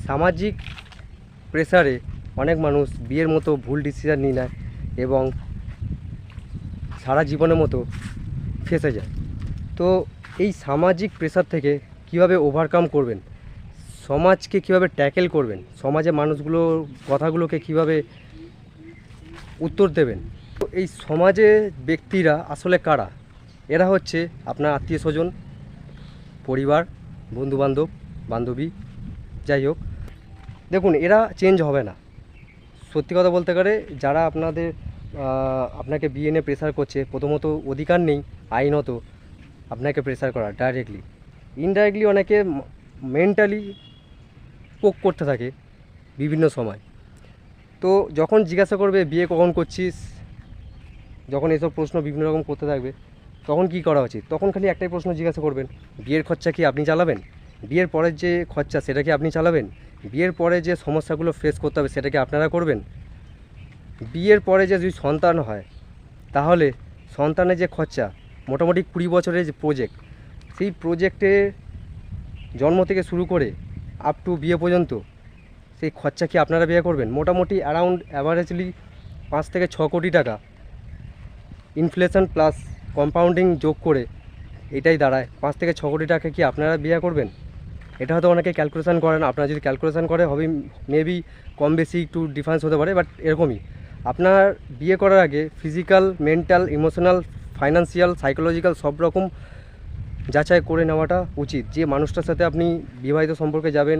সামাজিক প্রেসারে অনেক মানুষ বিয়ের মতো ভুল ডিসিশান নিয়ে নেয় এবং সারা জীবনের মতো ফেঁসে যায়। তো এই সামাজিক প্রেসার থেকে কিভাবে ওভারকাম করবেন, সমাজকে কিভাবে ট্যাকেল করবেন, সমাজে মানুষগুলোর কথাগুলোকে কিভাবে উত্তর দেবেন। তো এই সমাজে ব্যক্তিরা আসলে কারা? এরা হচ্ছে আপনার আত্মীয় স্বজন, পরিবার, বন্ধুবান্ধব, বান্ধবী, যাই হোক। দেখুন, এরা চেঞ্জ হবে না। সত্যি কথা বলতে গেলে যারা আপনাকে বিয়ে নিয়ে প্রেসার করছে, প্রথমত অধিকার নেই আইনত আপনাকে প্রেসার করা ডাইরেক্টলি। ইনডাইরেক্টলি অনেকে মেন্টালি পোক করতে থাকে বিভিন্ন সময়। তো যখন জিজ্ঞাসা করবে বিয়ে কখন করছিস, যখন এসব প্রশ্ন বিভিন্ন রকম করতে থাকবে, তখন কি করা উচিত? তখন খালি একটাই প্রশ্ন জিজ্ঞাসা করবেন, বিয়ের খরচা কি আপনি চালাবেন? বিয়ের পরের যে খরচা সেটা কি আপনি চালাবেন? বিয়ের পরে যে সমস্যাগুলো ফেস করতে হবে সেটা কি আপনারা করবেন? বিয়ের পরে যে যদি সন্তান হয়, তাহলে সন্তানের যে খরচা, মোটামুটি 20 বছরের যে প্রজেক্ট, সেই প্রজেক্টে জন্ম থেকে শুরু করে আপ টু বিয়ে পর্যন্ত সেই খরচা কি আপনারা বিয়ে করবেন? মোটামুটি অ্যারাউন্ড অ্যাভারেজলি 5 থেকে 6 কোটি টাকা ইনফ্লেশন প্লাস কম্পাউন্ডিং যোগ করে এটাই দাঁড়ায় 5 থেকে 6 কোটি টাকা কি আপনারা বিয়ে করবেন? এটা হয়তো অনেকে ক্যালকুলেশন করেন, আপনারা যদি ক্যালকুলেশন করে হবে মেবি কম বেশি একটু ডিফারেন্স হতে পারে, বাট এরকমই। আপনার বিয়ে করার আগে physical, mental, emotional, financial, psychological সব রকম যাচাই করে নেওয়াটা উচিত। যে মানুষটার সাথে আপনি বিবাহিত সম্পর্কে যাবেন,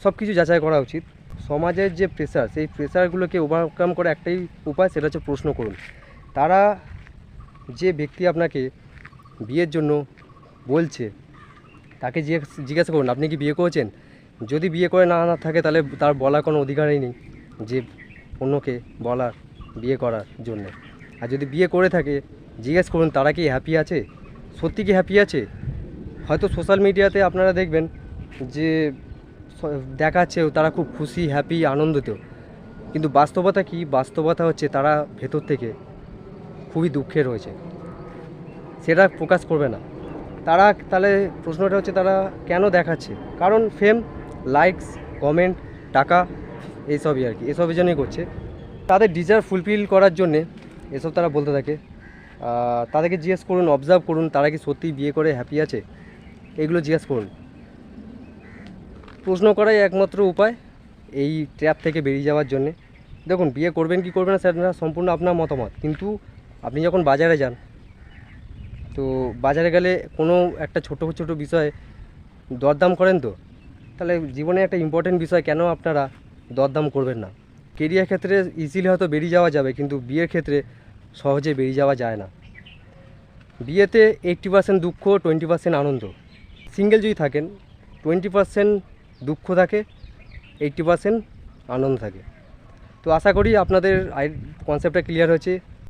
সব কিছু যাচাই করা উচিত। সমাজের যে প্রেসার, সেই প্রেসারগুলোকে ওভারকাম করা একটাই উপায়, সেটা হচ্ছে প্রশ্ন করুন। তারা যে ব্যক্তি আপনাকে বিয়ের জন্য বলছে তাকে জিজ্ঞাসা করুন আপনি কি বিয়ে করেছেন। যদি বিয়ে করে না থাকে তাহলে তার বলার কোনো অধিকারই নেই যে অন্যকে বলার বিয়ে করার জন্য। আর যদি বিয়ে করে থাকে জিজ্ঞেস করুন তারা কি হ্যাপি আছে, সত্যি কি হ্যাপি আছে। হয়তো সোশ্যাল মিডিয়াতে আপনারা দেখবেন যে দেখাচ্ছে তারা খুব খুশি, হ্যাপি, আনন্দিত, কিন্তু বাস্তবতা কি? বাস্তবতা হচ্ছে তারা ভেতর থেকে খুবই দুঃখে রয়েছে, সেটা প্রকাশ করবে না। তারা তাহলে প্রশ্নটা হচ্ছে তারা কেন দেখাচ্ছে? কারণ ফেম, লাইকস, কমেন্ট, টাকা, এইসবই আর কি, এসবের জন্যই করছে। তাদের ডিজায়ার ফুলফিল করার জন্যে এসব তারা বলতে থাকে। তাদেরকে জিজ্ঞেস করুন, অবজার্ভ করুন তারা কি সত্যিই বিয়ে করে হ্যাপি আছে, এগুলো জিজ্ঞেস করুন। প্রশ্ন করাই একমাত্র উপায় এই ট্র্যাপ থেকে বেরিয়ে যাওয়ার জন্যে। দেখুন, বিয়ে করবেন কি করবেন না সেটা সম্পূর্ণ আপনার মতামত, কিন্তু আপনি যখন বাজারে যান, তো বাজারে গেলে কোনো একটা ছোটো ছোটো বিষয়ে দরদাম করেন, তো তাহলে জীবনে একটা ইম্পর্টেন্ট বিষয় কেন আপনারা দরদাম করবেন না? কেরিয়ার ক্ষেত্রে ইজিলি হয়তো বেরিয়ে যাওয়া যাবে, কিন্তু বিয়ের ক্ষেত্রে সহজে বেরিয়ে যাওয়া যায় না। বিয়েতে 80% দুঃখ, 20% আনন্দ। সিঙ্গেল যদি থাকেন 20% দুঃখ থাকে, 80% আনন্দ থাকে। তো আশা করি আপনাদের কনসেপ্টটা ক্লিয়ার হয়েছে।